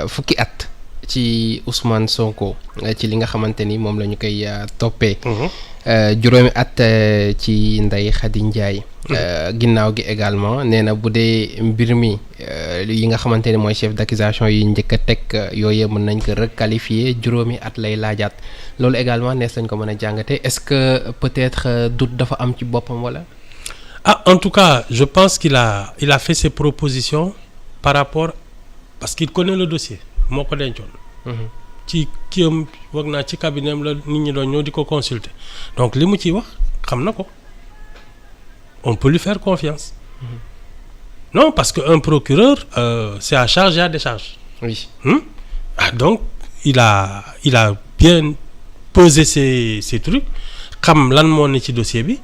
fukki at ci Ousmane Sonko ci li nga xamante ni moom la ñu koy toppee. Juróomi at ci Ndeye Khady Ndiaye. ginnaaw gi également nee na bu dee mbir mi yi nga xamante ni mooy chef d'accusation yi njëkk a teg yooyu mën nañ ko requalifier juróomi at lay laajaat loolu également nees lañ ko mën a jàngate est-ce que peut-être doute dafa am ci boppam wala. En tout cas je pense qu'il a fait ses propositions par rapport parce qu'il connaît le dossier moo ko dencoon. ci kiyam wag naa ci cabinet am la nit ñi doon ñëw di ko consulter donc li mu ciy wax xam na ko on peut lui faire confiance. Non parce que un procureur c'est à charge et à décharge. Oui. Donc il a bien pesé ses trucs xam lan moo ne ci dossier bi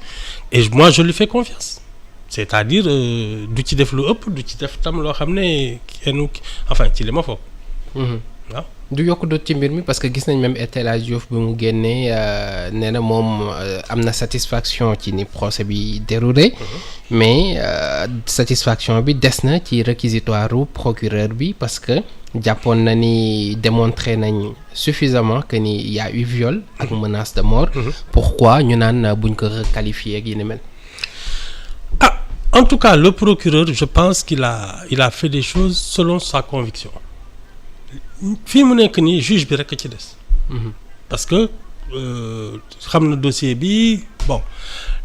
et moi je lui fais confiance c'est-à-dire du ci def lu ëpp du ci def tam loo xam ne kenn enfin ci li ma foog. waaw du yokk doot ci mbir mi parce que gis nañ même El Hadji Diouf bi mu génnee nee na moom am na satisfaction ci ni procès bi déroulé mais satisfaction bi des na ci réquisitoire u procureur bi parce que jàppoon na ni démontré nañ suffisamment que ni y a eu viol ak menace de mort. Pourquoi ñu naan buñ ko requalifier ak yi ni mel. En tout cas le procureur je pense qu'il a fait des choses selon sa conviction. Fii mu nekk nii juge bi rekk ci des. Parce que xam na dossier bi bon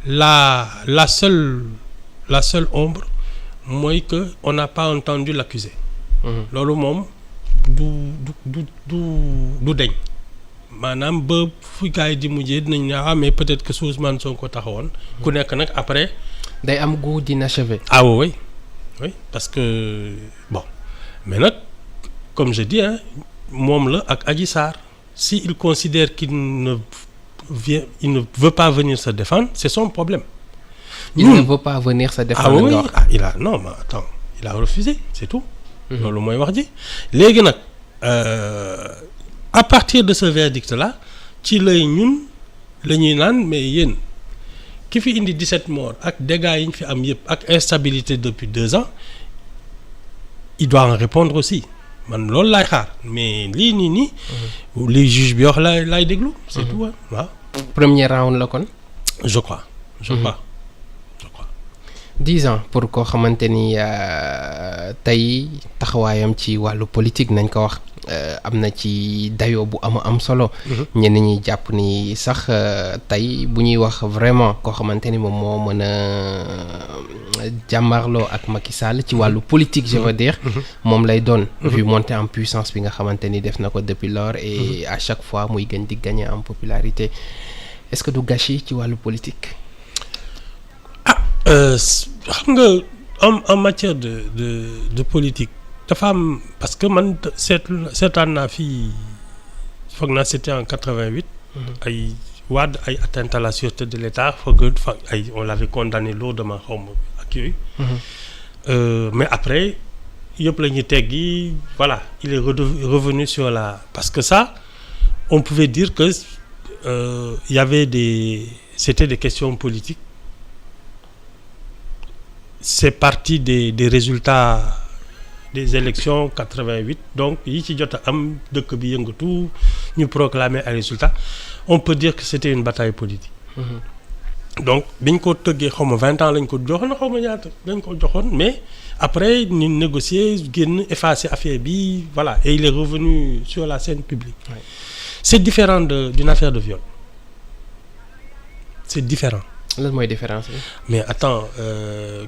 la seule ombre mooy que on n'a pas entendu l'accusé. Loolu moom du deñ maanaam ba fu gars yi di mujjee dinañ ne mais peut-être que su Ousmane Sonko taxawoon. ku nekk nag après. day am goût d'inachevé. Oui parce que bon mais nag. Comme je dis moom la ak Adji Sarr si il considère qu'il ne veut pas venir se défendre c'est son problème. Il ne veut pas venir se défendre. Il a refusé c'est tout. loolu mooy wax ji léegi nag à partir de ce verdict là ci lay ñun la ñuy naan mais yéen ki fi indi 17 morts ak dégâts yi ñu fi am yëpp ak instabilité depuis 2 ans il doit en répondre aussi. Man loolu laay xaar mais lii nii li juge bi wax laay déglu. c'est tout waaw. Premier round la kon. je crois. 10 ans pour koo xamante ni tey taxawaayam ci wàllu politique nañ ko wax am na ci dayoo bu am solo. ñenn ñi jàpp ni sax tey bu ñuy wax vraiment koo xamante ni moom moo mën a jàmmarloo ak Macky Sall ci wàllu politique je veux dire. moom lay doon. vu monter en puissance bi nga xamante ni def na ko depuis lors et à chaque fois muy gën di gagner en popularité est-ce que du gâchis ci wàllu politique. xam nga en matière de politique dafa am parce que man seetaan naa fii foog naa c'était en 88. ay Wade ay atteinte à la sûreté de l'État on l'avait condamné lourdement xaw ma ak yooyu. Mais après yëpp la ñuy teggi voilà il est revenu sur la parce que ça on pouvait dire que y avait c'était des questions politiques. C'est parti des résultats des élections 88 donc yi ci jot a am dëkk bi yëngatu ñu proclamer ay résultats on peut dire que c'était une bataille politique. Donc biñ ko tëggee xaw ma 20 ans lañ ko joxoon xaw ma ñaata lañ ko joxoon mais après ñu négocier génn effacer affaire bi voilà et il est revenu sur la scène publique. C'est différent d'une affaire de viol. C'est différent. Lan mooy différence bi. Mais attends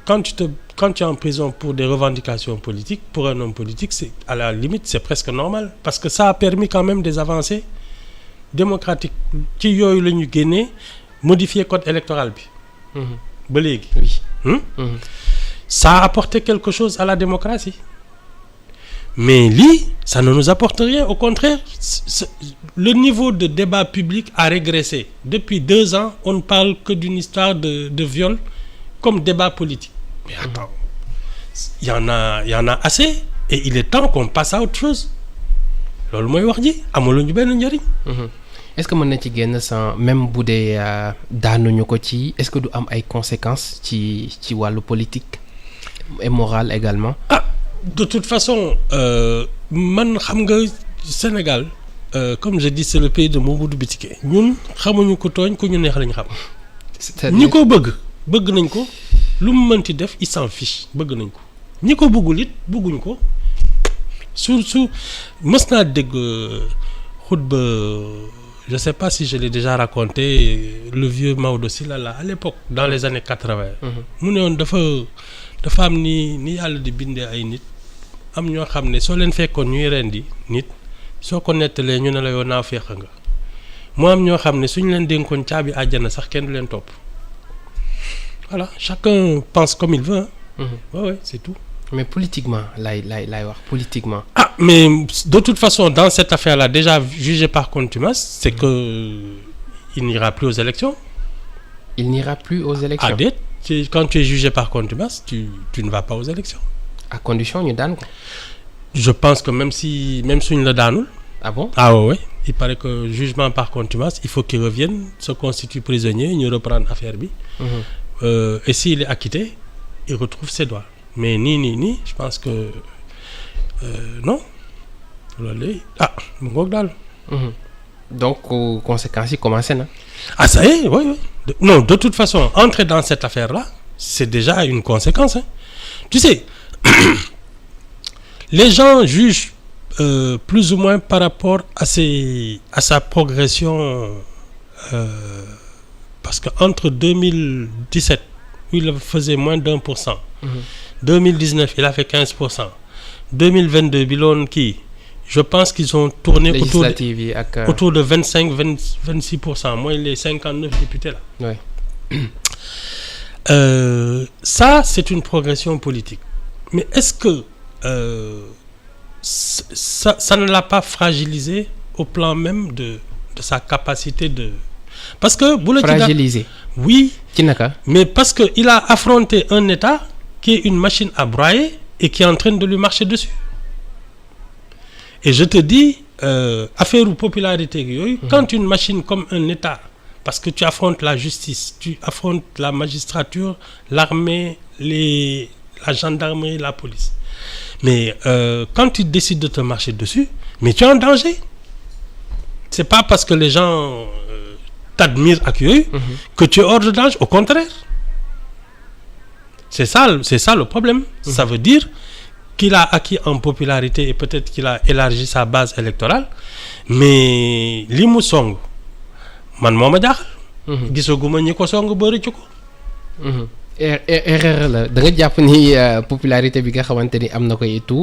quand tu es en prison pour des revendications politiques pour un homme politique c'est à la limite c'est presque normal parce que ça a permis quand même des avancées démocratiques ci yooyu la ñu génnee modifier code électoral bi. ba léegi. Oui. Ça a apporté quelque chose à la démocratie mais lii ça ne nous apporte rien au contraire le niveau de débat public a régressé depuis 2 ans on ne parle que d'une histoire de viol comme débat politique mais attends il y en a assez et il est temps qu'on passe à autre chose loolu mooy wax ji amaluñu benn njëriñ. Est-ce que mën na ci génn sans même bu dee daanuñu ko ci est-ce que du am ay conséquences ci wàllu politique et morale également. De toute façon man xam nga Sénégal comme je dis c'est le pays de Mobutu Bitike ñun xamuñu ko tooñ ku ñu neex lañ xam. ñi ko bëgg nañ ko lu mu mënti def il s'en fiche bëgg nañ ko ñi ko bëggul it bëgguñ ko su mës naa dégg xutba je sais pas si je l'ai déjà raconté le vieux Maodo Sylla là à l'époque dans les années 80. mu ne woon dafa am ni yàlla di bindee ay nit am ñoo xam ne soo leen fekkoon ñuy rendi nit soo ko nettalee ñu ne la yow naa féex nga moo am ñoo xam ne suñu leen dénkoon caabi àjjana sax kenn du leen topp voilà chacun pense comme il veut. Ouais, c'est tout. mais politiquement lay wax politiquement. Ah mais de toute façon dans cette affaire-là déjà jugé par contumace c'est que il n'ira plus aux élections. Il n'ira plus aux élections. Ah déet quand tu es jugé par contumace tu ne vas pas aux élections. À condition ñu daan ko. Je pense que même suñ la daanul. Ah bon? Ah ouais. Il paraît que jugement par contumace il faut qu'il revienne se constitue prisonnier ñu reprendre affaire bi. Et s'il est acquitté il retrouve ses droits. Mais nii je pense que non loolu mu ngoog daal. Donc conséquences yi commencé na. Ah ça y est oui. Non de toute façon entrer dans cette affaire-là c'est déjà une conséquence hein. Tu sais les gens jugent plus ou moins par rapport à sa progression parce que entre 2017 où il faisait moins d'1%. 2019 il a fait 15%. 2022 bi loon kii je pense qu'ils ont tourné autour de 26% mooy les 59 députés là. Ouais. Ça c'est une progression politique mais est-ce que ça ne l'a pas fragilisé au plan même de sa capacité de parce que bu la fragilisé oui ci naka mais parce que il a affronté un État qui est une machine à broyer et qui est en train de lui marcher dessus et je te dis affaire popularité yooyu quand une machine comme un État parce que tu affrontes la justice tu affrontes la magistrature l'armée la gendarmerie la police mais quand tu décides de te marcher dessus mais tu es en danger c'est pas parce que les gens t'admirent ak yooyu que tu es hors de danger au contraire c'est ça le problème. Ça veut dire qu'il a acquis en popularité et peut-être qu'il a élargi sa base électorale mais li mu song man moo ma jaaxal. gisaguma ñi ko song ba rëcc ko. erreur la da nga jàpp ni popularité bi nga xamante ni am na ko et tout